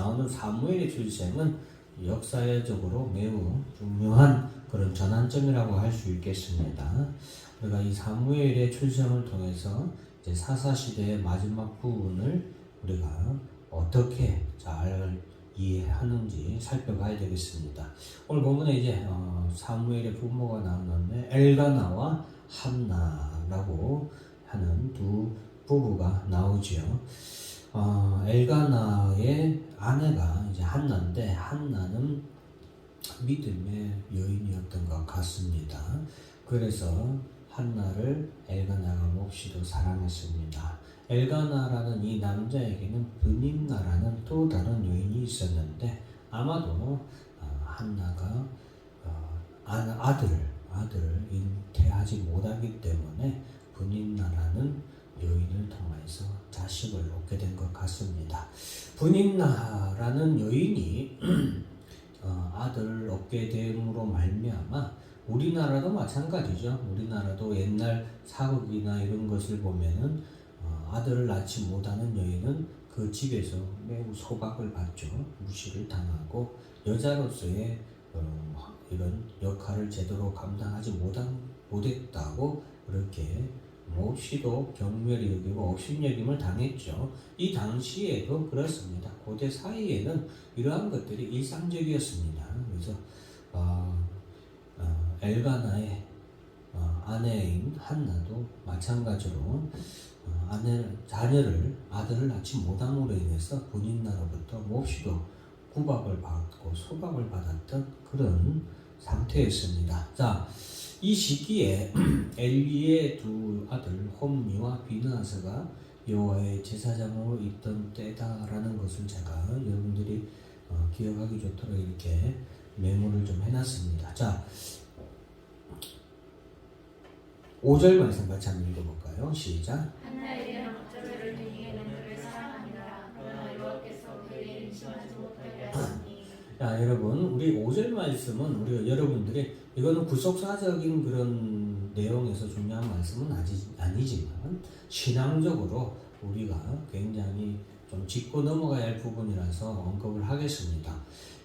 나오는 사무엘의 출생은 역사적으로 매우 중요한 그런 전환점이라고 할 수 있겠습니다. 우리가 이 사무엘의 출생을 통해서 이제 사사시대의 마지막 부분을 우리가 어떻게 잘 이해하는지 살펴봐야 되겠습니다. 오늘 본문에 이제 사무엘의 부모가 나오는데 엘가나와 한나라고 하는 두 부부가 나오지요. 엘가나의 아내가 이제 한나인데 한나는 믿음의 여인이었던 것 같습니다. 그래서 한나를 엘가나가 몹시도 사랑했습니다. 엘가나라는 이 남자에게는 브닌나라는 또 다른 여인이 있었는데 아마도 한나가 아들을 잉태하지 못하기 때문에 브닌나라는 여인을 통해서 자식을 얻게 된 것 같습니다. 브닌나라는 여인이 아들을 얻게 됨으로 말미암아 우리나라도 마찬가지죠. 우리나라도 옛날 사극이나 이런 것을 보면은 아들을 낳지 못하는 여인은 그 집에서 매우 소박을 받죠. 무시를 당하고 여자로서의 이런 역할을 제대로 감당하지 못했다고 그렇게 몹시도 경멸이 여기고 업신여김을 당했죠. 이 당시에도 그렇습니다. 고대 사이에는 이러한 것들이 일상적이었습니다. 그래서 엘가나의 아내인 한나도 마찬가지로 아들을 낳지 못함으로 인해서 브닌나로부터 몹시도 구박을 받고 소박을 받았던 그런 상태였습니다. 자, 이 시기에 엘리의 두 아들 홈리와 비느하스가 여호와의 제사장으로 있던 때다라는 것을 제가 여러분들이 기억하기 좋도록 이렇게 메모를 좀 해놨습니다. 자, 5절 말씀 같이 한번 읽어볼까요? 시작. 한나에게 목자들을 등에는 그를 사랑하니라. 그러나 여호와께서 그에게 임신하지 못하게 하시니. 자, 여러분, 우리 5절 말씀은 우리 여러분들이 이거는 구속사적인 그런 내용에서 중요한 말씀은 아니지만 신앙적으로 우리가 굉장히 좀 짚고 넘어가야 할 부분이라서 언급을 하겠습니다.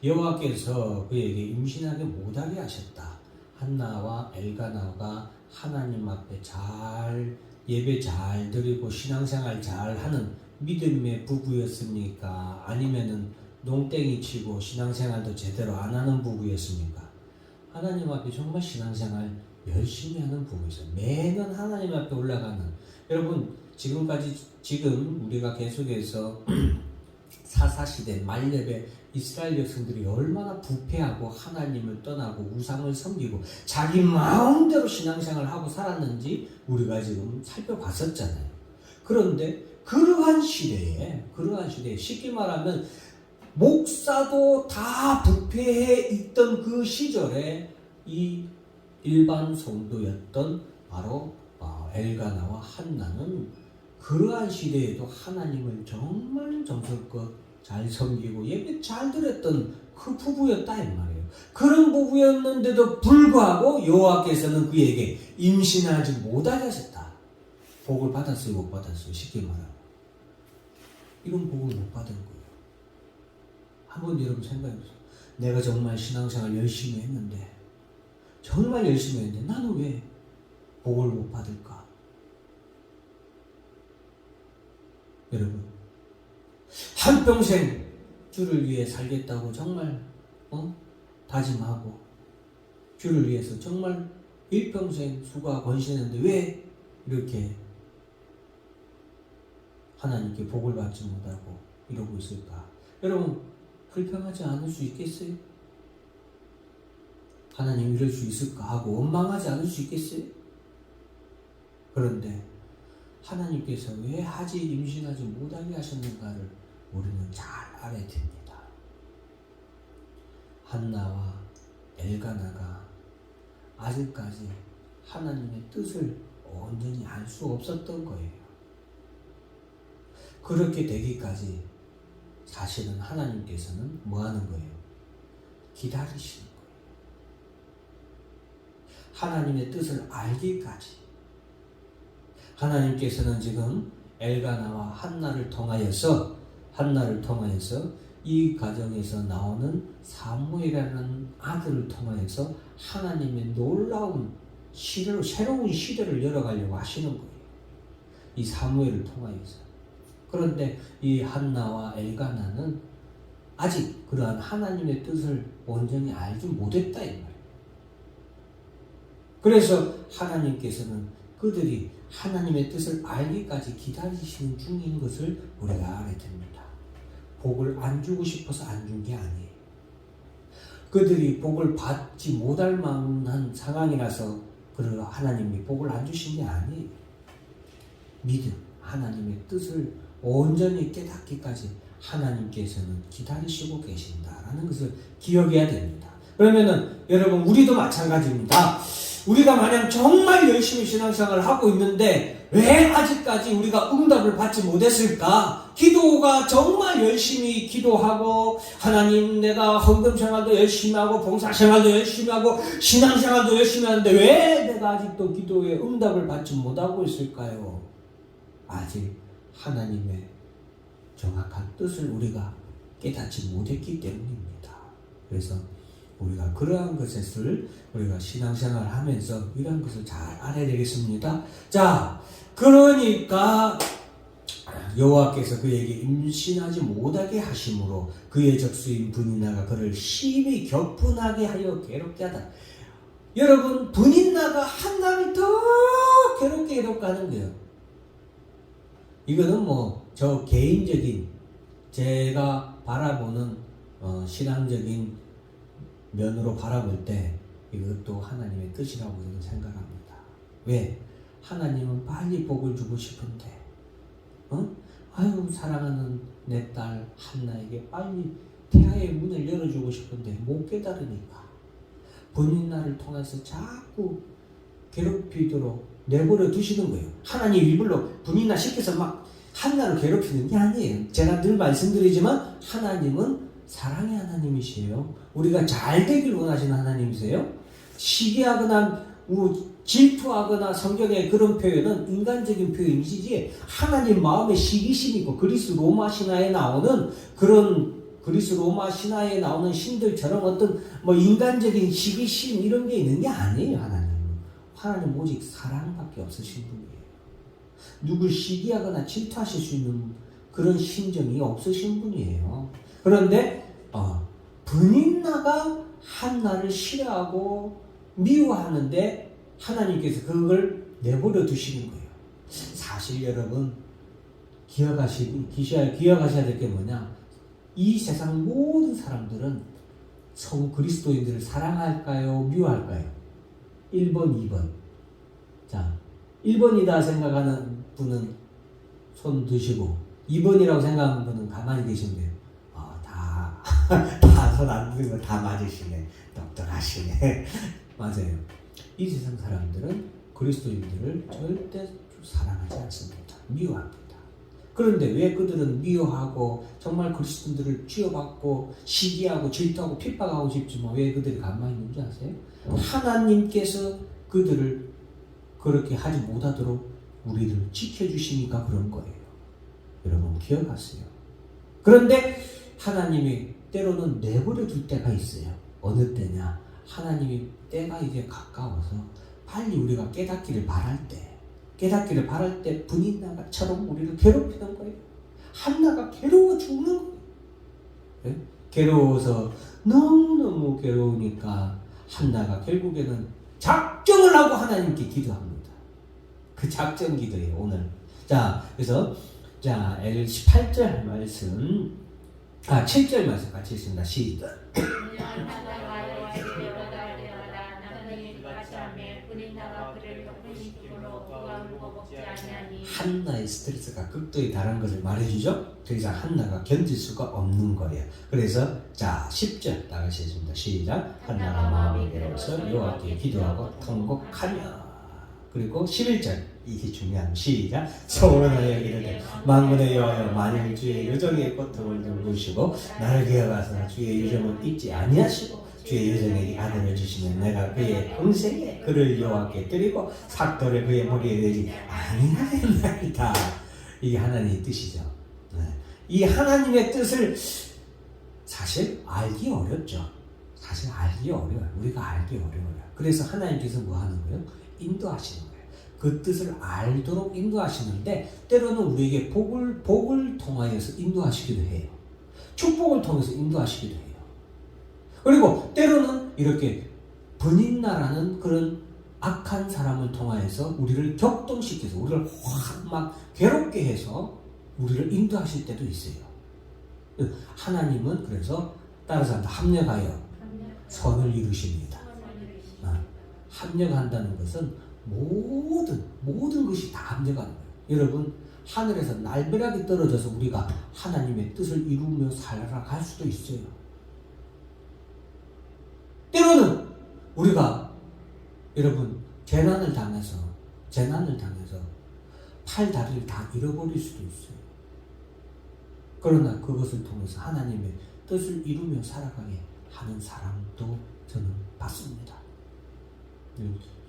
여호와께서 그에게 임신하게 못하게 하셨다. 한나와 엘가나가 하나님 앞에 잘 예배 잘 드리고 신앙생활 잘 하는 믿음의 부부였습니까? 아니면은 농땡이 치고 신앙생활도 제대로 안 하는 부부였습니까? 하나님 앞에 정말 신앙생활 열심히 하는 부부였어요. 매년 하나님 앞에 올라가는. 여러분 지금 우리가 계속해서 사사시대 말렙의 이스라엘 백성들이 얼마나 부패하고 하나님을 떠나고 우상을 섬기고 자기 마음대로 신앙생활을 하고 살았는지 우리가 지금 살펴봤었잖아요. 그런데 그러한 시대에 쉽게 말하면 목사도 다 부패해 있던 그 시절에 이 일반 성도였던 바로 엘가나와 한나는 그러한 시대에도 하나님을 정말 정성껏 잘 섬기고 예배 잘 드렸던 그 부부였다 이 말이에요. 그런 부부였는데도 불구하고 여호와께서는 그에게 임신하지 못하게 하셨다. 복을 받았어요, 못 받았어요? 쉽게 말하면 이런 복을 못 받은 거예요. 한번 여러분 생각해보세요. 내가 정말 신앙생활 열심히 했는데 나는 왜 복을 못 받을까? 여러분 한평생 주를 위해 살겠다고 정말 다짐하고 주를 위해서 정말 일평생 수고하고 헌신했는데 왜 이렇게 하나님께 복을 받지 못하고 이러고 있을까? 여러분 불평하지 않을 수 있겠어요? 하나님 이럴 수 있을까 하고 원망하지 않을 수 있겠어요? 그런데 하나님께서 왜 아직 임신하지 못하게 하셨는가를 우리는 잘 알아야 됩니다. 한나와 엘가나가 아직까지 하나님의 뜻을 온전히 알 수 없었던 거예요. 그렇게 되기까지 사실은 하나님께서는 뭐 하는 거예요? 기다리시는 거예요. 하나님의 뜻을 알기까지. 하나님께서는 지금 엘가나와 한나를 통하여서 이 가정에서 나오는 사무엘이라는 아들을 통하여서 하나님의 놀라운 시대로, 새로운 시대를 열어가려고 하시는 거예요. 이 사무엘을 통하여서. 그런데 이 한나와 엘가나는 아직 그러한 하나님의 뜻을 온전히 알지 못했다 이 말이에요. 그래서 하나님께서는 그들이 하나님의 뜻을 알기까지 기다리시는 중인 것을 우리가 알아야 됩니다. 복을 안 주고 싶어서 안 준 게 아니에요. 그들이 복을 받지 못할 만한 상황이라서 하나님이 복을 안 주신 게 아니에요. 믿음, 하나님의 뜻을 온전히 깨닫기까지 하나님께서는 기다리시고 계신다라는 것을 기억해야 됩니다. 그러면은 여러분, 우리도 마찬가지입니다. 우리가 만약 정말 열심히 신앙생활을 하고 있는데 왜 아직까지 우리가 응답을 받지 못했을까? 기도가 정말 열심히 기도하고, 하나님 내가 헌금생활도 열심히 하고 봉사생활도 열심히 하고 신앙생활도 열심히 하는데 왜 내가 아직도 기도에 응답을 받지 못하고 있을까요? 아직 하나님의 정확한 뜻을 우리가 깨닫지 못했기 때문입니다. 그래서 우리가 그러한 것을 우리가 신앙생활을 하면서 이런 것을 잘 알아야 되겠습니다. 자, 그러니까 여호와께서 그에게 임신하지 못하게 하심으로 그의 적수인 브니나가 그를 심히 격분하게 하여 괴롭게 하다. 여러분, 브니나가 한남이 더 괴롭게 하는 거예요. 이거는 저 개인적인 제가 바라보는 신앙적인 면으로 바라볼 때 이것도 하나님의 뜻이라고 저는 생각합니다. 왜? 하나님은 빨리 복을 주고 싶은데, 아유 사랑하는 내 딸 한나에게 빨리 태아의 문을 열어주고 싶은데 못 깨달으니까 본인나를 통해서 자꾸 괴롭히도록 내버려 두시는 거예요. 하나님 일부러 분이나 시켜서 막 한나를 괴롭히는 게 아니에요. 제가 늘 말씀드리지만 하나님은 사랑의 하나님이시에요. 우리가 잘 되길 원하시는 하나님이세요. 시기하거나 질투하거나 성경의 그런 표현은 인간적인 표현이시지, 하나님 마음에 시기심 있고 그리스 로마 신화에 나오는 그런 그리스 로마 신화에 나오는 신들처럼 어떤 인간적인 시기심 이런 게 있는 게 아니에요. 하나님 오직 사랑밖에 없으신 분이에요. 누굴 시기하거나 질투하실 수 있는 그런 심정이 없으신 분이에요. 그런데 브닌나가 한나를 싫어하고 미워하는데 하나님께서 그걸 내버려 두시는 거예요. 사실 여러분 기억하셔야 될 게 뭐냐, 이 세상 모든 사람들은 성우 그리스도인들을 사랑할까요? 미워할까요? 1번, 2번. 자, 1번이다 생각하는 분은 손 드시고 2번이라고 생각하는 분은 가만히 계신대요. 다 손 안 드는 거 다 맞으시네. 똑똑하시네. 맞아요. 이 세상 사람들은 그리스도인들을 절대 사랑하지 않습니다. 미워합니다. 그런데 왜 그들은 미워하고 정말 그리스도인들을 쥐어받고 시기하고 질투하고 핍박하고 싶지만 왜 그들이 가만히 있는지 아세요? 하나님께서 그들을 그렇게 하지 못하도록 우리를 지켜주시니까 그런 거예요. 여러분 기억하세요. 그런데 하나님이 때로는 내버려 둘 때가 있어요. 어느 때냐? 하나님이 때가 이제 가까워서 빨리 우리가 깨닫기를 바랄 때 브닌나가처럼 우리를 괴롭히는 거예요. 한나가 괴로워 죽는 거예요. 네? 괴로워서 너무너무 괴로우니까 한나가 결국에는 작정을 하고 하나님께 기도합니다. 그 작정 기도예요, 오늘. 자, 그래서 18절 말씀, 7절 말씀 같이 읽습니다. 시작. 한나의 스트레스가 극도에 달한 것을 말해주죠. 더 이상 한나가 견딜 수가 없는 거예요. 그래서 10절 나가시겠습니다. 시작. 한나가 마음이 괴로워서 여호와께 기도하고 통곡하며. 그리고 11절 이게 중요한 시작. 소원하여 이르되 만군의 여호와여, 만일 주의 요정의 고통을 누르시고 나를 기억하사 주의 요정을 잊지 아니하시고 주의 요정에게 아들을 주시면 내가 그의 평생에 그를 여호와께 드리고 삭도를 그의 머리에 내지 아니하겠나이다. 이게 하나님의 뜻이죠. 이 하나님의 뜻을 사실 알기 어렵죠. 사실 알기 어려워요. 우리가 알기 어려워요. 그래서 하나님께서 뭐 하는 거예요? 인도하시는 거예요. 그 뜻을 알도록 인도하시는데 때로는 우리에게 복을 통하여서 인도하시기도 해요. 축복을 통해서 인도하시기도 해요. 그리고 때로는 이렇게 분인나라는 그런 악한 사람을 통하여서 우리를 격동시켜서 우리를 확 막 괴롭게 해서 우리를 인도하실 때도 있어요. 하나님은 그래서 따라서 합력하여 선을 이루십니다. 합력한다는 것은 모든 것이 다 합력하는 거예요. 여러분, 하늘에서 날벼락이 떨어져서 우리가 하나님의 뜻을 이루며 살아갈 수도 있어요. 때로는 우리가 여러분 재난을 당해서 팔 다리를 다 잃어버릴 수도 있어요. 그러나 그것을 통해서 하나님의 뜻을 이루며 살아가게 하는 사람도 저는 봤습니다.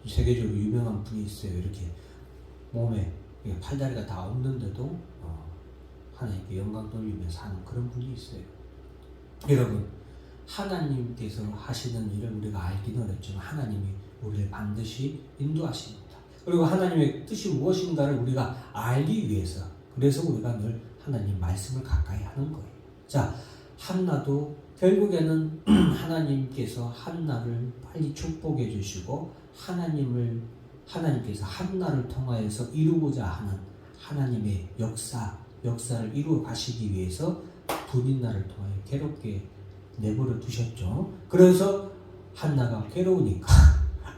세계적으로 유명한 분이 있어요. 이렇게 몸에 팔다리가 다 없는데도 하나님께 영광 돌리며 사는 그런 분이 있어요. 여러분, 하나님께서 하시는 일을 우리가 알기는 어렵지만 하나님이 우리를 반드시 인도하십니다. 그리고 하나님의 뜻이 무엇인가를 우리가 알기 위해서, 그래서 우리가 늘 하나님 말씀을 가까이 하는 거예요. 자, 한나도 결국에는 하나님께서 한나를 빨리 축복해 주시고 하나님께서 한나를 통하여서 이루고자 하는 하나님의 역사를 이루어 가시기 위해서 분인나를 통하여 괴롭게 내버려 두셨죠. 그래서 한나가 괴로우니까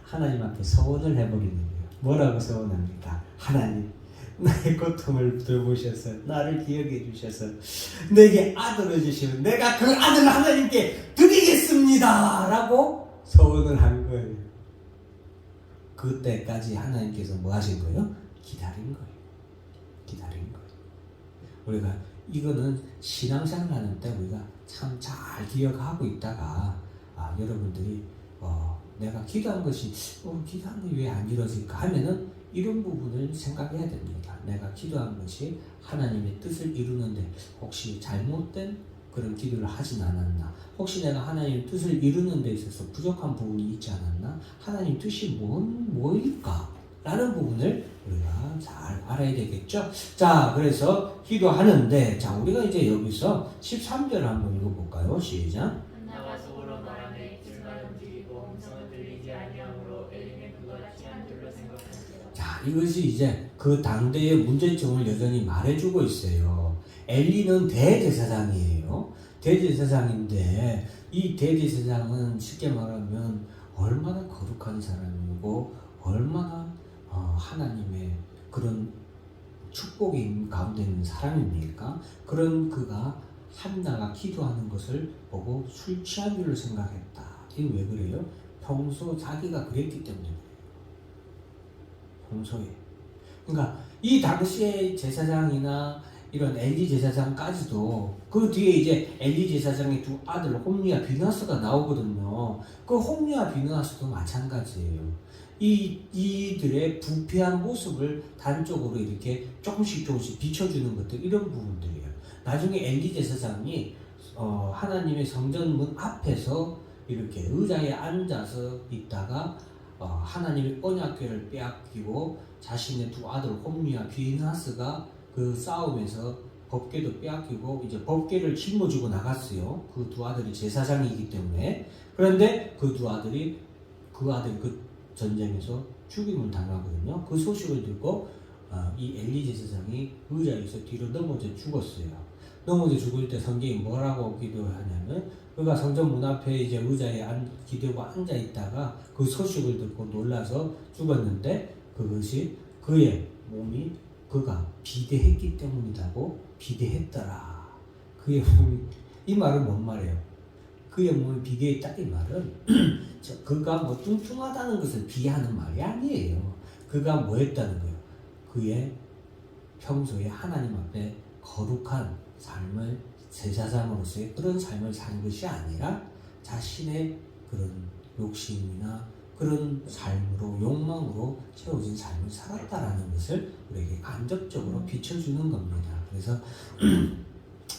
하나님 앞에 서원을 해버리는 거예요. 뭐라고 서원합니까? 하나님, 나의 고통을 들어보셔서 나를 기억해 주셔서 내게 아들을 주시면 내가 그 아들을 하나님께 드리겠습니다 라고 서원을 한 거예요. 그때까지 하나님께서 뭐 하신 거예요? 기다린 거예요. 우리가 이거는 신앙생활 하는 때 우리가 참 잘 기억하고 있다가 여러분들이 내가 기도한 것이 기도한 게 왜 안 이루어질까 하면은 이런 부분을 생각해야 됩니다. 내가 기도한 것이 하나님의 뜻을 이루는데 혹시 잘못된 그런 기도를 하진 않았나? 혹시 내가 하나님의 뜻을 이루는 데 있어서 부족한 부분이 있지 않았나? 하나님 뜻이 뭐일까? 라는 부분을 우리가 잘 알아야 되겠죠? 자, 그래서 기도하는데, 자, 우리가 이제 여기서 13절 한번 읽어볼까요? 시작. 한나가 속으로 말하되 기스가 움직이고 음성을 들리지 아니하므로 엘리는 그가 취한 줄로 생각하니라. 자, 이것이 이제 그 당대의 문제점을 여전히 말해주고 있어요. 엘리는 대제사장이에요. 대제사장인데 이 대제사장은 쉽게 말하면 얼마나 거룩한 사람이고 얼마나 하나님의 그런 축복이 가운데 있는 사람입니까? 그런 그가 한나가 기도하는 것을 보고 술 취한 줄로 생각했다. 이게 왜 그래요? 평소 자기가 그랬기 때문에 그래요. 평소에. 그러니까 이 당시에 제사장이나 이런 엘리 제사장까지도 그 뒤에 이제 엘리 제사장의 두 아들 홈리와 비느하스가 나오거든요. 그 홈리와 비느하스도 마찬가지예요. 이들의 부패한 모습을 단적으로 이렇게 조금씩 비춰주는 것들, 이런 부분들이에요. 나중에 엘리 제사장이 하나님의 성전문 앞에서 이렇게 의자에 앉아서 있다가 하나님의 언약궤를 빼앗기고 자신의 두 아들 홈리와 비느하스가 그 싸움에서 법궤도 빼앗기고 이제 법궤를 짊어지고 나갔어요. 그 두 아들이 제사장이기 때문에. 그런데 그 두 아들이 그 전쟁에서 죽임을 당하거든요. 그 소식을 듣고 이 엘리 제사장이 의자에서 뒤로 넘어져 죽었어요. 넘어져 죽을 때 성경이 뭐라고 기도하냐면 그가 성전 문 앞에 이제 의자에 기대고 앉아 있다가 그 소식을 듣고 놀라서 죽었는데 그것이 그의 몸이 그가 비대했기 때문이라고 비대했더라. 그의 몸이, 이 말은 뭔 말이에요? 그의 몸이 비대했다 이 말은 그가 뭐 뚱뚱하다는 것을 비하하는 말이 아니에요. 그가 뭐 했다는 거예요? 그의 평소에 하나님 앞에 거룩한 삶을 제사장으로서의 그런 삶을 산 것이 아니라 자신의 그런 욕심이나 그런 삶으로 욕망으로 채워진 삶을 살았다라는 것을 우리에게 간접적으로 비춰주는 겁니다. 그래서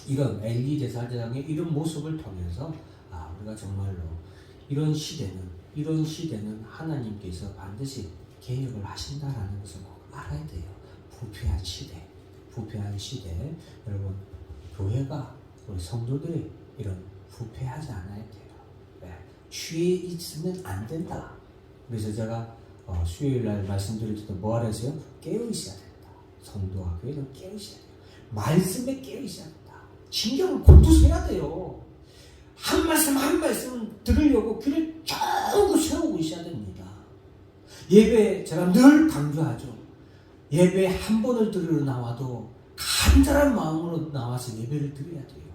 이런 엘리 제사장의 이런 모습을 통해서 우리가 정말로 이런 시대는 하나님께서 반드시 개혁을 하신다라는 것을 꼭 알아야 돼요. 부패한 시대, 여러분 교회가 우리 성도들이 이런 부패하지 않아야 돼요. 취해 있으면 안 된다. 그래서 제가 수요일날 말씀드릴 때도 뭐 하랬어요? 깨어 있어야 된다. 성도와 교회는 깨어 있어야 돼요. 말씀에 깨어 있어야 된다. 신경을 곤두서야 돼요. 한 말씀 들으려고 귀를 쫑긋 세우고 있어야 됩니다. 예배 제가 늘 강조하죠. 예배 한 번을 들으러 나와도 간절한 마음으로 나와서 예배를 드려야 돼요.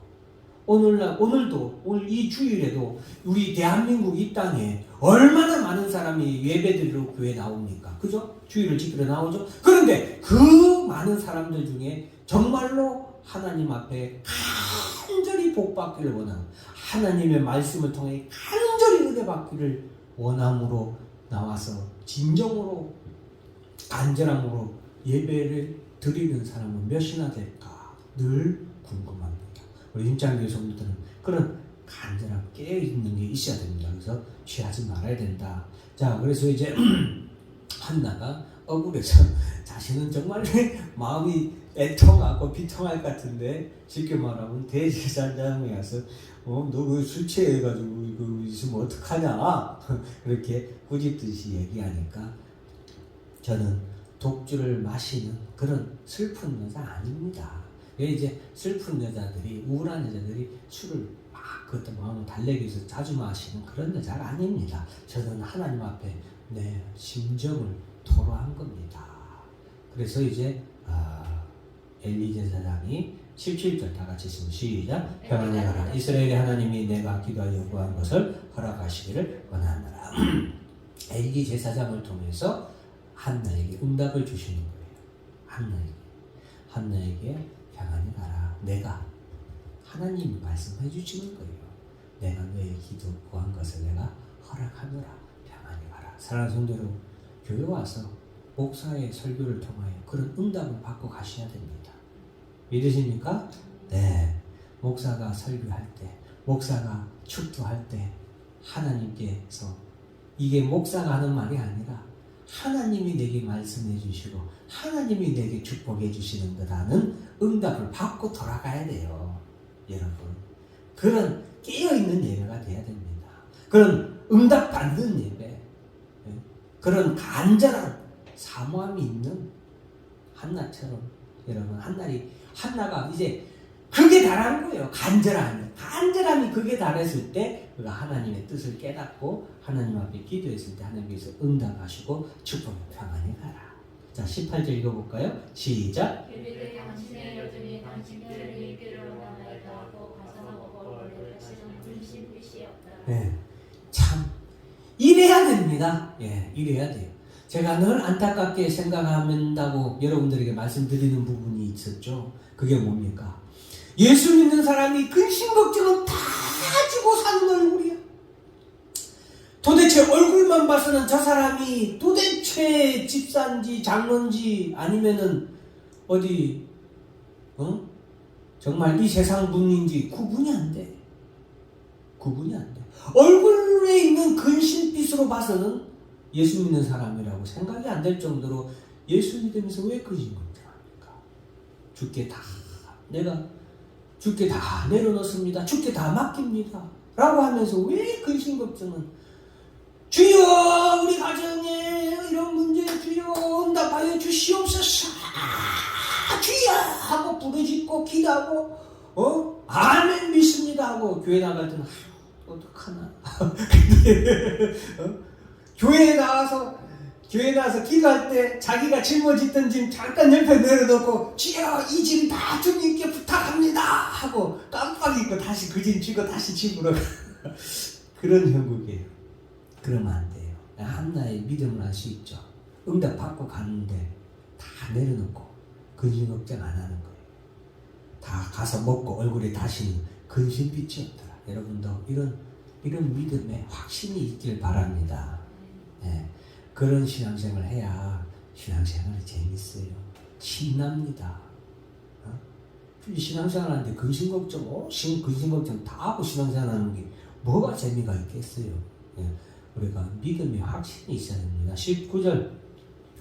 오늘도 오늘 이 주일에도 우리 대한민국 이 땅에 얼마나 많은 사람이 예배 드리러 교회에 나옵니까? 그죠? 주일을 지키러 나오죠? 그런데 그 많은 사람들 중에 정말로 하나님 앞에 간절히 복받기를 원하는, 하나님의 말씀을 통해 간절히 은혜 받기를 원함으로 나와서 진정으로 간절함으로 예배를 드리는 사람은 몇이나 될까 늘 궁금합니다. 우리 임장교회 성도들은 그런 간절함 깨어있는 게 있어야 됩니다. 그래서 취하지 말아야 된다. 자, 그래서 이제 한나가 억울해서 자신은 정말 마음이 애통하고 비통할 것 같은데 쉽게 말하면 대제사장이 와서 너 그 술 취해가지고 이거 있으면 어떡하냐 그렇게 꾸짖듯이 얘기하니까 저는 독주를 마시는 그런 슬픈 여자 아닙니다. 이제 슬픈 여자들이, 우울한 여자들이 술을 막 그것도 마음을 달래기 위해서 자주 마시는 그런 여자가 아닙니다. 저는 하나님 앞에 내 심정을 토로한 겁니다. 그래서 이제 엘리 제사장이 17절 다 같이 있으면 시작. 평안히 가라. 이스라엘의 하나님이 내가 기도하여 요구한 것을 허락하시기를 원하노라. 엘리 제사장을 통해서 한나에게 응답을 주시는 거예요. 한나에게 평안히 가라. 내가 하나님이 말씀해 주시는 거예요. 내가 너의 기도 구한 것을 내가 허락하노라. 평안히 가라. 사랑하는 성도 여러분, 교회 와서 목사의 설교를 통하여 그런 응답을 받고 가셔야 됩니다. 믿으십니까? 네. 목사가 설교할 때, 목사가 축도할 때 하나님께서, 이게 목사가 하는 말이 아니라 하나님이 내게 말씀해 주시고 하나님이 내게 축복해 주시는 거라는 응답을 받고 돌아가야 돼요. 여러분, 그런 깨어있는 예배가 돼야 됩니다. 그런 응답 받는 예배, 그런 간절한 사모함이 있는 한나처럼, 여러분, 한나가 이제 그게 달한 거예요. 간절함이 그게 달했을 때 그가 하나님의 뜻을 깨닫고 하나님 앞에 기도했을 때 하나님께서 응답하시고 축복을 평안히 가라. 자, 18절 읽어볼까요? 시작. 그들이 당신의 여종이 당신들을 이기를 원하나이다 하고 가서 먹어 원래 다시는 분신 뜻이 없다. 네, 참 이래야 됩니다. 예, 이래야 돼요. 제가 늘 안타깝게 생각한다고 여러분들에게 말씀드리는 부분이 있었죠. 그게 뭡니까? 예수 믿는 사람이 근심 걱정은 다 가지고 사는 얼굴이야. 도대체 얼굴만 봐서는 저 사람이 도대체 집사인지 장로인지 아니면은 어디 정말 이 세상 분인지 구분이 안 돼. 얼굴에 있는 근심빛으로 봐서는 예수 믿는 사람이라고 생각이 안 될 정도로 예수 믿으면서 왜 근심 걱정합니까? 내가 주께 다 내려놓습니다. 주께 다 맡깁니다. 라고 하면서 왜 근심 걱정은? 주여, 우리 가정에 이런 문제 주여 응답하여 주시옵소서. 주여 하고 부르짖고 기도하고 아멘 믿습니다 하고 교회 나갈 때는 어떡하나. 교회에 나와서 기도할 때 자기가 짊어졌던 짐 잠깐 옆에 내려놓고 주여 이 짐 다 주님께 부탁합니다 하고 깜빡 잊고 다시 그 짐 쥐고 다시 집으로 그런 형국이에요. 그러면 안 돼요. 한나의 믿음을 알 수 있죠. 응답 받고 가는데 다 내려놓고 근심 걱정 안 하는 거예요. 다 가서 먹고 얼굴에 다시는 근심빛이 없더라. 여러분도 이런 믿음에 확신이 있길 바랍니다. 네. 그런 신앙생활을 해야 신앙생활이 재밌어요. 신납니다. 신앙생활하는데 근심걱정, 근심걱정 다 하고 신앙생활하는 게 뭐가 재미가 있겠어요? 예. 우리가 믿음의 확신이 있어야 됩니다. 19절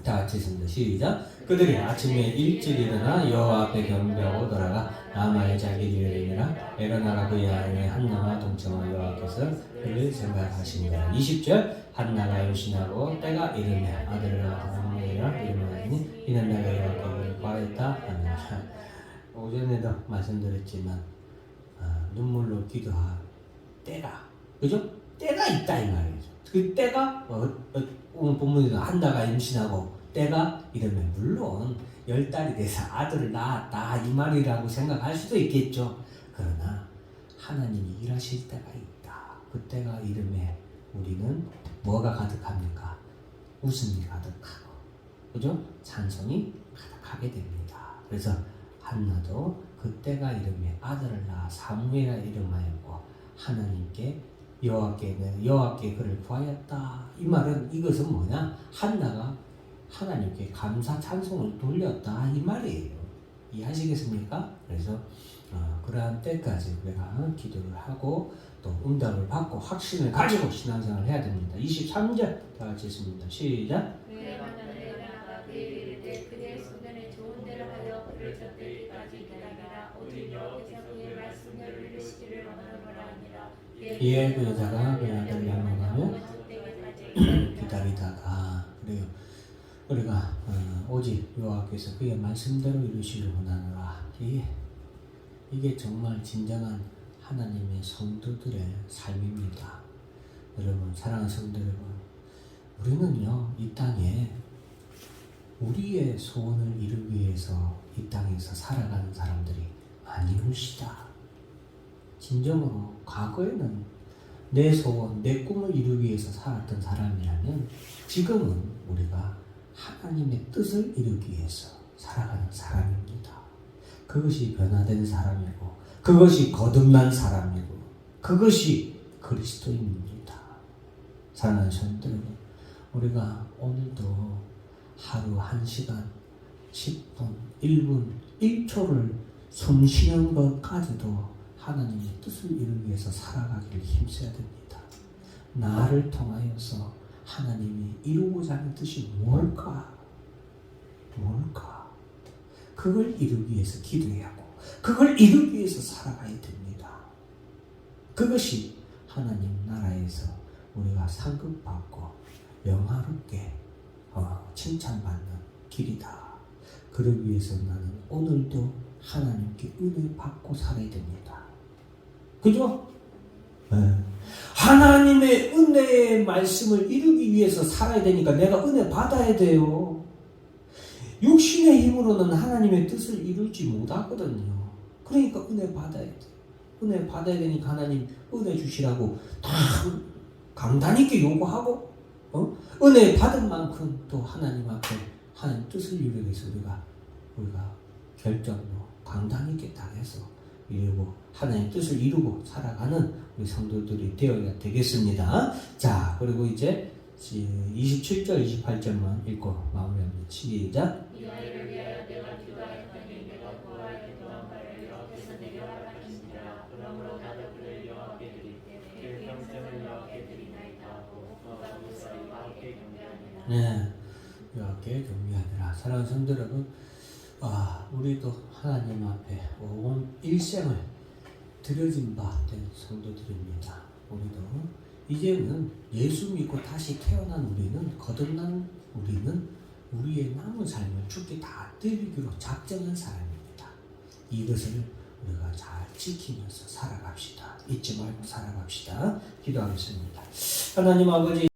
다 같이 있습니다. 시작. 그들이 아침에 일찍 일어나 여호와 앞에 경배하고 돌아가 라마의 자기 집에이르니라. 엘가나가 그의 아내 한나와 동청하여 여호와께서 그를 생각하시니라. 20절. 한나가 임신하고 때가 이르매 아들을 낳아 사무엘이라 이름하니 이는 내가 여호와께 그를 구하였다 하니라. 오전에도 말씀드렸지만 눈물로 기도할 때가, 그죠? 때가 있다 이 말이죠. 그 때가 오늘 본문에도 한나가 임신하고 때가 이러면 물론 10달이 돼서 아들을 낳았다 이 말이라고 생각할 수도 있겠죠. 그러나 하나님이 일하실 때가 있다. 그 때가 이름에 우리는 뭐가 가득합니까? 웃음이 가득하고, 그죠? 찬송이 가득하게 됩니다. 그래서 한나도 그 때가 이름에 아들을 낳아 사무엘이라 이름하였고 하나님께 여호와께 그를 구하였다. 이 말은 이것은 뭐냐? 한나가 하나님께 감사 찬송을 돌렸다 이 말이에요. 이해하시겠습니까? 그래서 그러한 때까지 우리가 기도를 하고 또 응답을 받고 확신을 가지고 신앙생활을 해야 됩니다. 23절 다 같이 있습니다. 시작. 그의 만난 엘가나가 그에게 이르되 그대의 소견에 좋은 대로 하여 그를 젖들기까지 기다리라. 오직 여호와께서 그의 말씀대로 이루시기를 원하노라 하니라. 이에 그 여자가 그 아들을 양육하며 기다리다가 그래요. 우리가 오직 여호와께서 그의 말씀대로 이루시기를 원하노라. 이게 정말 진정한 하나님의 성도들의 삶입니다. 여러분, 사랑하는 성도 여러분, 우리는요 이 땅에 우리의 소원을 이루기 위해서 이 땅에서 살아가는 사람들이 아니옵시다. 진정으로 과거에는 내 소원, 내 꿈을 이루기 위해서 살았던 사람이라면 지금은 우리가 하나님의 뜻을 이루기 위해서 살아가는 사람입니다. 그것이 변화된 사람이고 그것이 거듭난 사람이고 그것이 그리스도인입니다. 사랑하는 성도 여러분, 우리가 오늘도 하루 1시간, 10분, 1분, 1초를 숨 쉬는 것까지도 하나님의 뜻을 이루기 위해서 살아가기를 힘써야 됩니다. 나를 통하여서 하나님이 이루고자 하는 뜻이 뭘까? 그걸 이루기 위해서 기도해야 하고 그걸 이루기 위해서 살아가야 됩니다. 그것이 하나님 나라에서 우리가 상급받고 영화롭게 칭찬받는 길이다. 그러기 위해서 나는 오늘도 하나님께 은혜 받고 살아야 됩니다. 그죠? 네. 하나님의 은혜의 말씀을 이루기 위해서 살아야 되니까 내가 은혜 받아야 돼요. 육신의 힘으로는 하나님의 뜻을 이루지 못하거든요. 그러니까 은혜 받아야 돼. 은혜 받아야 되니까 하나님 은혜 주시라고 다 강단 있게 요구하고 은혜 받은 만큼 또 하나님 앞에 하나님 뜻을 이루기 위해서 우리가 결정로 강단 있게 다 해서 이루고 하나님 뜻을 이루고 살아가는 우리 성도들이 되어야 되겠습니다. 자, 그리고 이제 27절, 28절만 읽고 마무리합니다. 시작. 이 아이를 위하여 내가 기도하였더니 내가 구하였던 바를 여호와께서 내게 허락하시니라. 그러므로 나도 그를 여호와께 드리되 내 평생을 여호와께 드리나이다 하고 그가 무사 여호와께 경배하니라. 네, 여호와께 경배하니라. 사랑하는 성도 여러분, 우리도 하나님 앞에 온 일생을 드려진 바 된 성도들입니다. 우리도 이제는 예수 믿고 다시 태어난 우리는, 거듭난 우리는 우리의 남은 삶을 주께 다 드리기로 작정한 사람입니다. 이것을 우리가 잘 지키면서 살아갑시다. 잊지 말고 살아갑시다. 기도하겠습니다. 하나님 아버지,